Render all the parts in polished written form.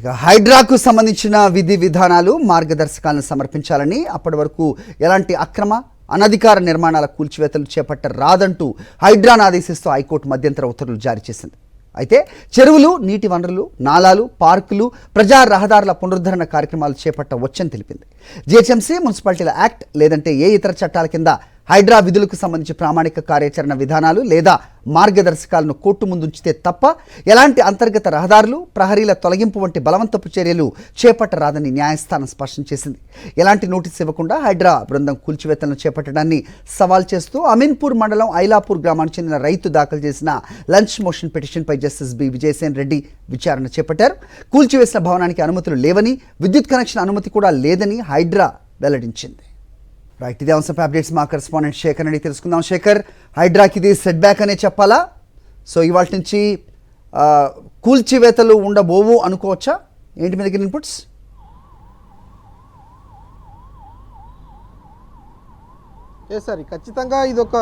ఇక హైడ్రాకు సంబంధించిన విధి విధానాలు మార్గదర్శకాలను సమర్పించాలని అప్పటి వరకు ఎలాంటి అక్రమ అనధికార నిర్మాణాల కూల్చివేతలు చేపట్టరాదంటూ హైడ్రాను ఆదేశిస్తూ హైకోర్టు మధ్యంతర ఉత్తర్వులు జారీ చేసింది. అయితే చెరువులు, నీటి వనరులు, నాలాలు, పార్కులు, ప్రజా రహదారుల పునరుద్ధరణ కార్యక్రమాలు చేపట్టవచ్చని తెలిపింది. జీహెచ్ఎంసీ, మున్సిపాలిటీల యాక్ట్ లేదంటే ఏ ఇతర చట్టాల కింద హైడ్రా విధులకు సంబంధించి ప్రామాణిక కార్యాచరణ విధానాలు లేదా మార్గదర్శకాలను కోర్టు ముందుంచితే తప్ప ఎలాంటి అంతర్గత రహదారులు, ప్రహరీల తొలగింపు వంటి బలవంతపు చర్యలు చేపట్టరాదని న్యాయస్థానం స్పష్టం చేసింది. ఎలాంటి నోటీస్ ఇవ్వకుండా హైడ్రా బృందం కూల్చివేతలను చేపట్టడాన్ని సవాల్ చేస్తూ అమీన్పూర్ మండలం ఐలాపూర్ గ్రామానికి చెందిన రైతు దాఖలు చేసిన లంచ్ మోషన్ పిటిషన్పై జస్టిస్ బి విజయసేన్ రెడ్డి విచారణ చేపట్టారు. కూల్చివేసిన భవనానికి అనుమతులు లేవని, విద్యుత్ కనెక్షన్ అనుమతి కూడా లేదని హైడ్రా వెల్లడించింది. రైట్, ఇదే అంశంపై అప్డేట్స్ మా కరెస్పాండెంట్ శేఖర్ అడిగి తెలుసుకుందాం. శేఖర్, హైడ్రాకి ఇది సెట్ బ్యాక్ అనే చెప్పాలా? సో ఇవాళ నుంచి కూల్చివేతలు ఉండబోవు అనుకోవచ్చా? ఏంటి మీ దగ్గర ఇన్పుట్స్? సార్, ఖచ్చితంగా ఇది ఒక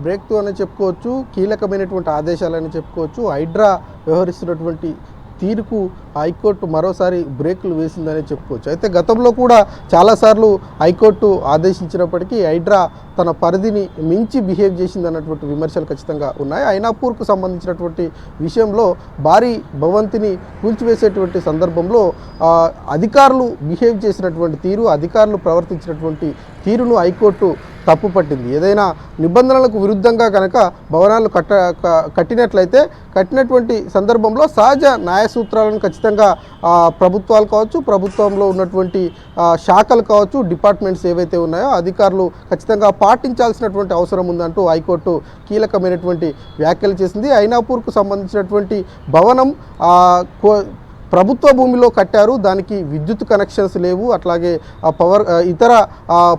బ్రేక్ త్రూ అని చెప్పుకోవచ్చు, కీలకమైనటువంటి ఆదేశాలని చెప్పుకోవచ్చు. హైడ్రా వ్యవహరిస్తున్నటువంటి తీరుకు హైకోర్టు మరోసారి బ్రేకులు వేసిందని చెప్పుకోవచ్చు. అయితే గతంలో కూడా చాలాసార్లు హైకోర్టు ఆదేశించినప్పటికీ హైడ్రా తన పరిధిని మించి బిహేవ్ చేసిందన్నటువంటి విమర్శలు ఖచ్చితంగా ఉన్నాయి. ఐనాపూర్కు సంబంధించినటువంటి విషయంలో భారీ భవంతిని కూల్చివేసేటువంటి సందర్భంలో అధికారులు బిహేవ్ చేసినటువంటి తీరు, అధికారులు ప్రవర్తించినటువంటి తీరును హైకోర్టు తప్పు పట్టింది. ఏదైనా నిబంధనలకు విరుద్ధంగా కనుక భవనాలు కట్టినట్లయితే కట్టినటువంటి సందర్భంలో సహజ న్యాయ సూత్రాలను ఖచ్చితంగా ప్రభుత్వాలు కావచ్చు, ప్రభుత్వంలో ఉన్నటువంటి శాఖలు కావచ్చు, డిపార్ట్మెంట్స్ ఏవైతే ఉన్నాయో అధికారులు ఖచ్చితంగా పాటించాల్సినటువంటి అవసరం ఉందంటూ హైకోర్టు కీలకమైనటువంటి వ్యాఖ్యలు చేసింది. ఐనాపూర్కు సంబంధించినటువంటి భవనం ప్రభుత్వ భూమిలో కట్టారు, దానికి విద్యుత్ కనెక్షన్స్ లేవు, అట్లాగే పవర్ ఇతర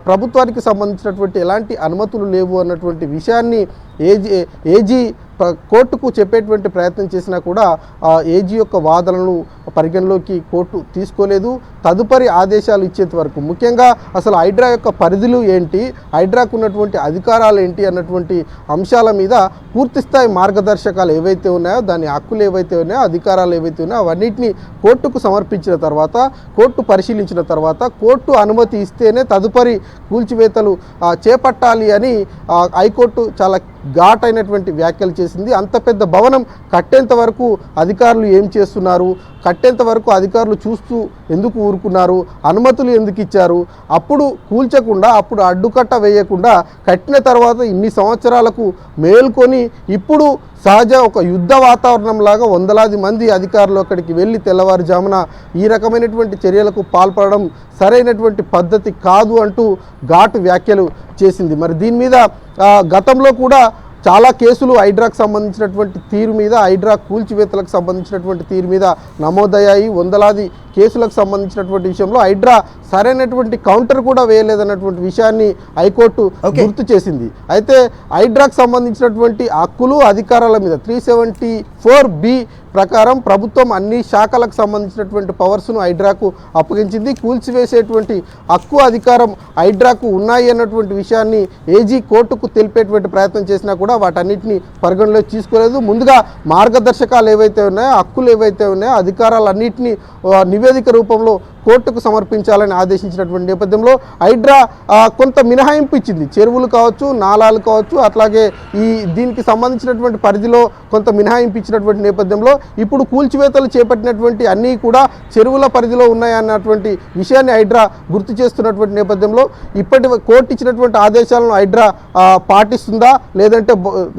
ప్రభుత్వానికి సంబంధించినటువంటి ఎలాంటి అనుమతులు లేవు అన్నటువంటి విషయాన్ని ఏజీ కోర్టుకు చెప్పేటువంటి ప్రయత్నం చేసినా కూడా ఏజీ యొక్క వాదనలు పరిగణలోకి కోర్టు తీసుకోలేదు. తదుపరి ఆదేశాలు ఇచ్చేంత వరకు, ముఖ్యంగా అసలు హైడ్రా యొక్క పరిధులు ఏంటి, హైడ్రాకు ఉన్నటువంటి అధికారాలు ఏంటి అన్నటువంటి అంశాల మీద పూర్తిస్థాయి మార్గదర్శకాలు ఏవైతే ఉన్నాయో, దాని హక్కులు ఏవైతే ఉన్నాయో, అధికారాలు ఏవైతే ఉన్నాయో అవన్నిటిని కోర్టుకు సమర్పించిన తర్వాత, కోర్టు పరిశీలించిన తర్వాత, కోర్టు అనుమతి ఇస్తేనే తదుపరి కూల్చివేతలు చేపట్టాలి అని హైకోర్టు చాలా ఘాట్ అయినటువంటి వ్యాఖ్యలు చేసింది. అంత పెద్ద భవనం కట్టేంత వరకు అధికారులు ఏం చేస్తున్నారు, కట్టేంత వరకు అధికారులు చూస్తూ ఎందుకు ఊరుకున్నారు, అనుమతులు ఎందుకు ఇచ్చారు, అప్పుడు కూల్చకుండా, అప్పుడు అడ్డుకట్ట వేయకుండా కట్టిన తర్వాత ఇన్ని సంవత్సరాలకు మేల్కొని ఇప్పుడు సహజ ఒక యుద్ధ వాతావరణం లాగా వందలాది మంది అధికారులు అక్కడికి వెళ్ళి తెల్లవారుజామున ఈ రకమైనటువంటి చర్యలకు పాల్పడడం సరైనటువంటి పద్ధతి కాదు అంటూ ఘాటు వ్యాఖ్యలు చేసింది. మరి దీని మీద గతంలో కూడా చాలా కేసులు హైడ్రాకు సంబంధించినటువంటి తీరు మీద, హైడ్రా కూల్చివేతలకు సంబంధించినటువంటి తీరు మీద నమోదయ్యాయి. వందలాది కేసులకు సంబంధించినటువంటి విషయంలో హైడ్రా సరైనటువంటి కౌంటర్ కూడా వేయలేదన్నటువంటి విషయాన్ని హైకోర్టు గుర్తు చేసింది. అయితే హైడ్రాకు సంబంధించినటువంటి హక్కులు, అధికారాల మీద 374B ప్రకారం ప్రభుత్వం అన్ని శాఖలకు సంబంధించినటువంటి పవర్స్ను హైడ్రాకు అప్పగించింది. కూల్చివేసేటువంటి హక్కు, అధికారం హైడ్రాకు ఉన్నాయి అన్నటువంటి విషయాన్ని ఏజీ కోర్టుకు తెలిపేటువంటి ప్రయత్నం చేసినా కూడా వాటన్నిటిని పరిగణలోకి తీసుకోలేదు. ముందుగా మార్గదర్శకాలు ఏవైతే ఉన్నాయో, హక్కులు ఏవైతే ఉన్నాయో, అధికారాలన్నింటినీ నివేదిక రూపంలో కోర్టుకు సమర్పించాలని ఆదేశించినటువంటి నేపథ్యంలో హైడ్రా కొంత మినహాయింపు ఇచ్చింది. చెరువులు కావచ్చు, నాలాలు కావచ్చు, అట్లాగే దీనికి సంబంధించినటువంటి పరిధిలో కొంత మినహాయింపు ఇచ్చినటువంటి నేపథ్యంలో ఇప్పుడు కూల్చివేతలు చేపట్టినటువంటి అన్నీ కూడా చెరువుల పరిధిలో ఉన్నాయన్నటువంటి విషయాన్ని హైడ్రా గుర్తు చేస్తున్నటువంటి నేపథ్యంలో ఇప్పటి కోర్టు ఇచ్చినటువంటి ఆదేశాలను హైడ్రా పాటిస్తుందా, లేదంటే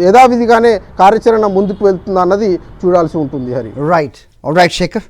యథావిధిగానే కార్యాచరణ ముందుకు వెళ్తుందా అన్నది చూడాల్సి ఉంటుంది. Hari right, all right Shekhar.